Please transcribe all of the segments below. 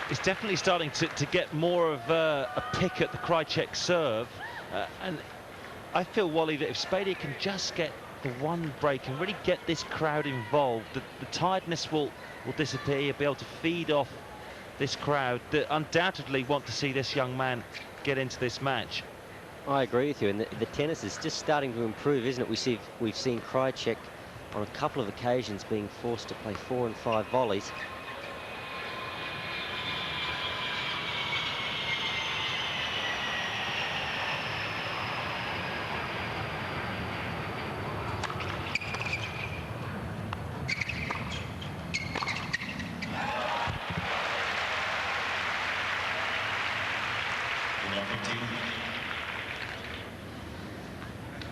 It's definitely starting to get more of a pick at the krajicek serve, and I feel, Wally, that if Spadea can just get the one break and really get this crowd involved, the tiredness will disappear. You'll be able to feed off this crowd that undoubtedly want to see this young man get into this match. I agree with you, and the tennis is just starting to improve, isn't it? We've seen krajicek on a couple of occasions being forced to play 4 and 5 volleys.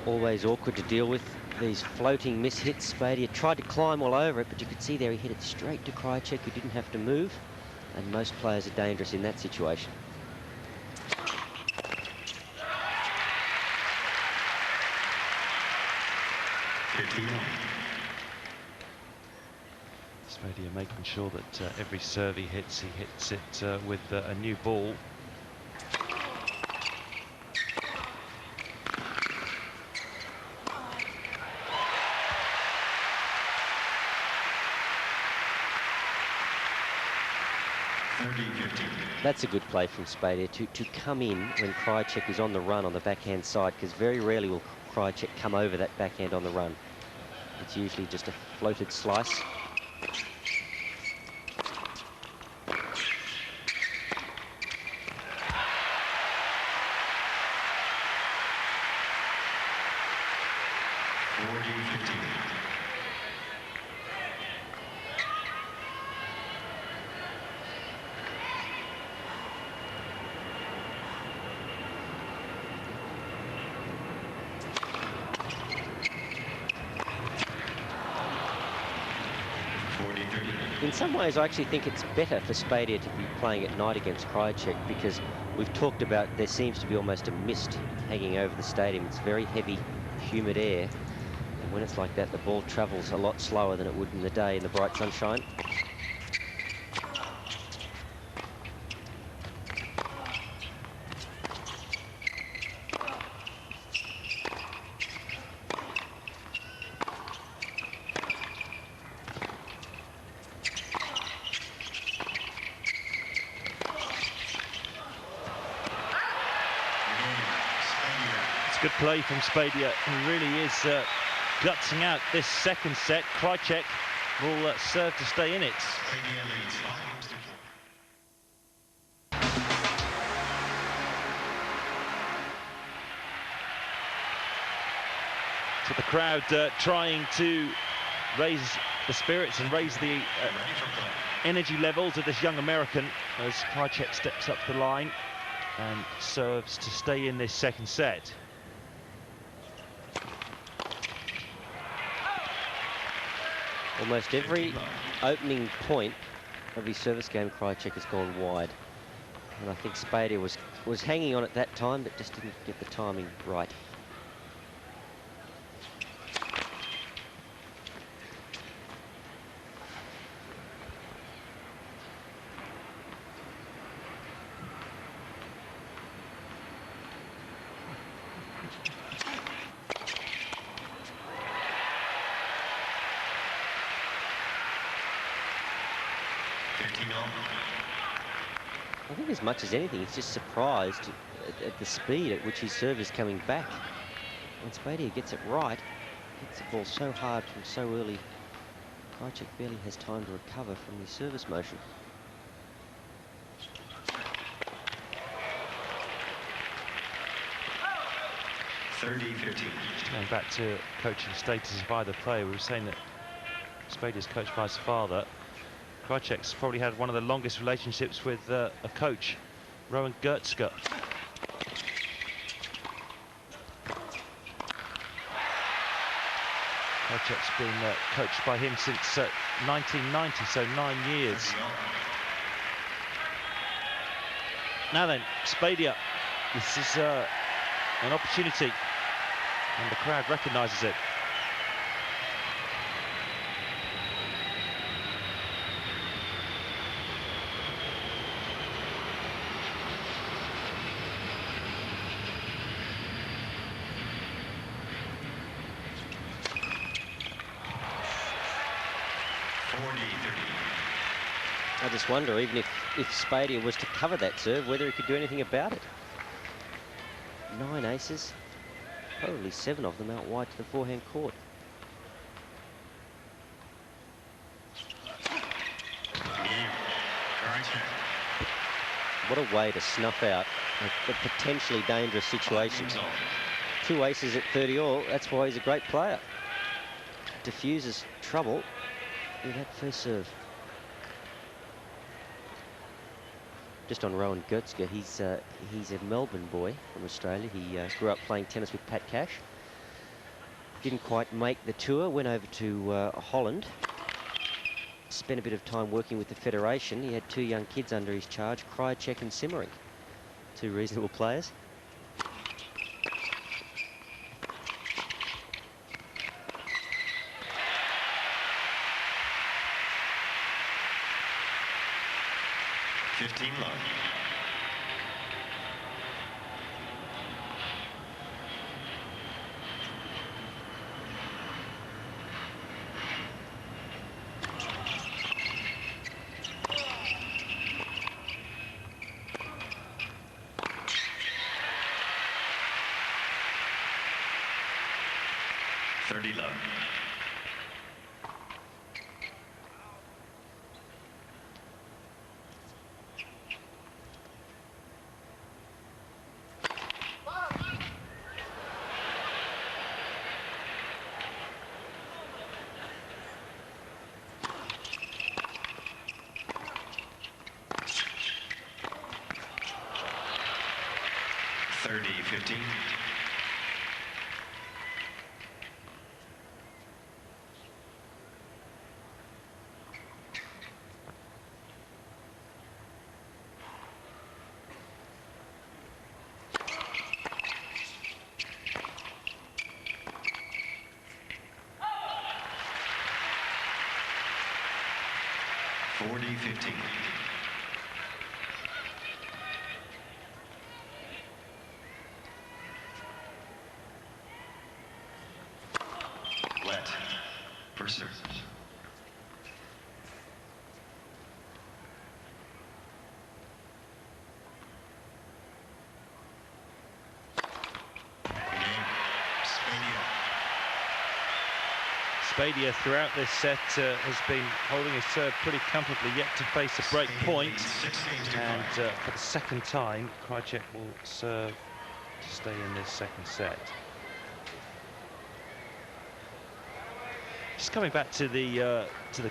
Always awkward to deal with, these floating mishits. Spadea tried to climb all over it, but you could see there he hit it straight to krajicek, who didn't have to move, and most players are dangerous in that situation. Spadea making sure that every serve he hits it with a new ball. That's a good play from Spadea to come in when krajicek is on the run on the backhand side, because very rarely will krajicek come over that backhand on the run. It's usually just a floated slice. In some ways, I actually think it's better for Spadea to be playing at night against krajicek, because we've talked about there seems to be almost a mist hanging over the stadium. It's very heavy, humid air, and when it's like that, the ball travels a lot slower than it would in the day in the bright sunshine. Good play from Spadea, who really is gutsing out this second set. krajicek will serve to stay in it. So the crowd trying to raise the spirits and raise the energy levels of this young American as krajicek steps up the line and serves to stay in this second set. Almost every opening point of his service game, krajicek has gone wide. And I think Spadea was hanging on at that time, but just didn't get the timing right. I think as much as anything, he's just surprised at the speed at which his serve is coming back. When Spadea gets it right, hits the ball so hard from so early, krajicek barely has time to recover from his service motion. Going back to coaching status of either player, we were saying that Spadea is coached by his father. krajicek's probably had one of the longest relationships with a coach, Rowan Gertzka. krajicek's been coached by him since 1990, so 9 years. Now then, Spadea, this is an opportunity, and the crowd recognises it. I just wonder, even if Spadea was to cover that serve, whether he could do anything about it. 9 aces, probably 7 of them out wide to the forehand court. What a way to snuff out a potentially dangerous situation. 2 aces at 30 all, that's why he's a great player. Diffuses trouble with that first serve. Just on Rowan Goetzke, he's a Melbourne boy from Australia. He grew up playing tennis with Pat Cash. Didn't quite make the tour, went over to Holland. Spent a bit of time working with the Federation. He had 2 young kids under his charge, Krajicek and Simmering. 2 reasonable players. Love. Love. Let for serve. Spadea throughout this set has been holding his serve pretty comfortably, yet to face a break point. And for the second time, Krajicek will serve to stay in this second set. Just coming back to the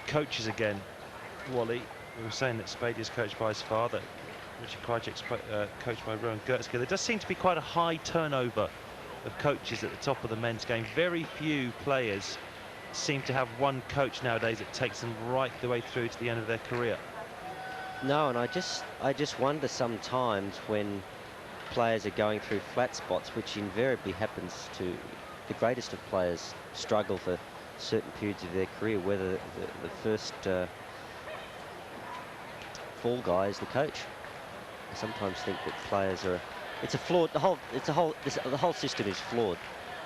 coaches again, Wally. We were saying that Spadea's coached by his father, Richard Krajicek's coached by Rowan Goetzke. There does seem to be quite a high turnover of coaches at the top of the men's game. Very few players seem to have one coach nowadays that takes them right the way through to the end of their career. No, and I just wonder sometimes when players are going through flat spots, which invariably happens to the greatest of players, struggle for certain periods of their career, whether the first fall guy is the coach. I sometimes think that players are, it's a flawed, the whole system is flawed.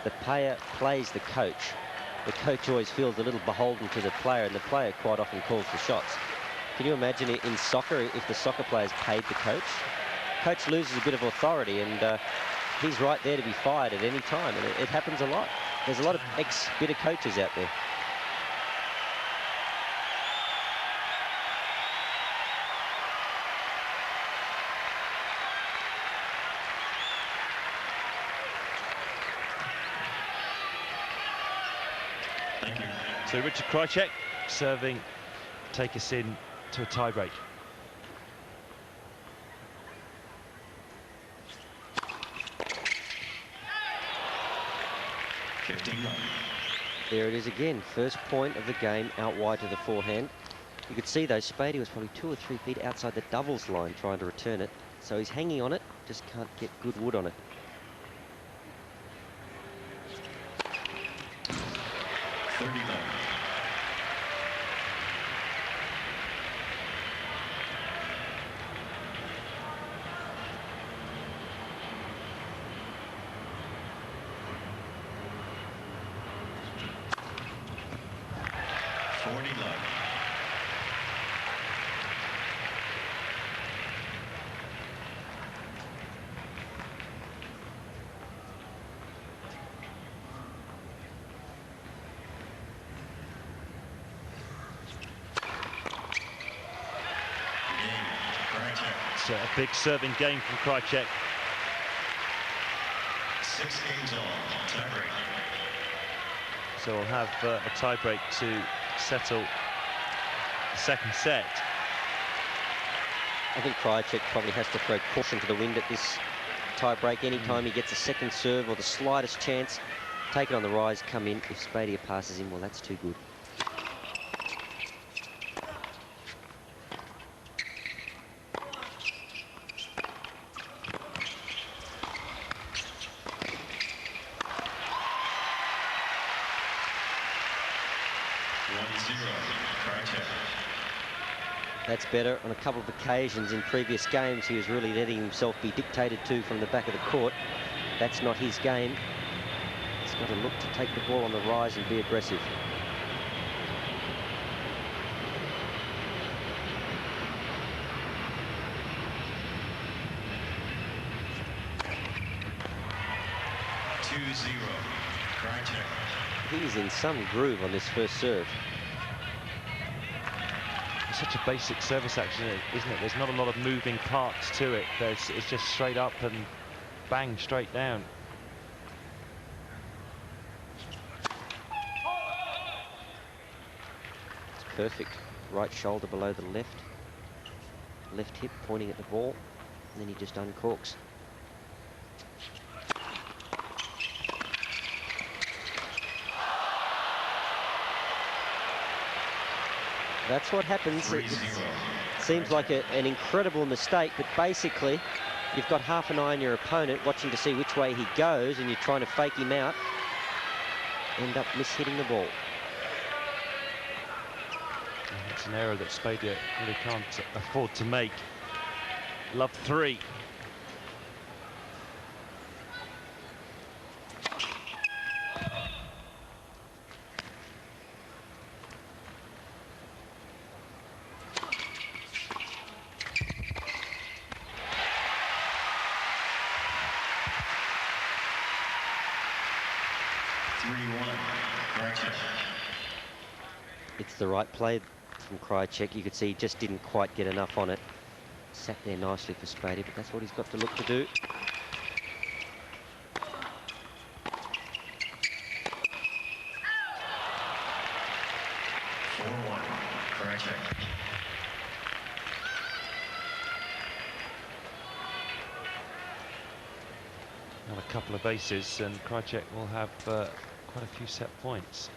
The player plays the coach. The coach always feels a little beholden to the player, and the player quite often calls the shots. Can you imagine it in soccer if the soccer players paid the coach? Coach loses a bit of authority, and he's right there to be fired at any time, and it happens a lot. There's a lot of ex-bitter coaches out there. So Richard Krajicek serving, take us in to a tie break. There it is again, first point of the game out wide to the forehand. You could see though, Spadea was probably 2 or 3 feet outside the doubles line trying to return it. So he's hanging on it, just can't get good wood on it. It's a big serving game from Krajicek. 6 games all, tiebreak. So we'll have a tiebreak to settle the second set. I think Krajicek probably has to throw caution to the wind at this tiebreak. Anytime he gets a second serve or the slightest chance, take it on the rise, come in. If Spadea passes him, well, that's too good. That's better. On a couple of occasions in previous games, he was really letting himself be dictated to from the back of the court. That's not his game. He's got to look to take the ball on the rise and be aggressive. He's in some groove on this first serve. It's such a basic service action, isn't it? There's not a lot of moving parts to it. It's just straight up and bang, straight down. It's perfect. Right shoulder below the left. Left hip pointing at the ball. And then he just uncorks. That's what happens. It seems like an incredible mistake, but basically you've got half an eye on your opponent watching to see which way he goes, and you're trying to fake him out, end up mishitting the ball. It's an error that Spadea really can't afford to make. Love 3. It's the right play from Krajicek. You could see he just didn't quite get enough on it. Sat there nicely for Spadea, but that's what he's got to look to do. Another couple of aces, and Krajicek will have quite a few set points.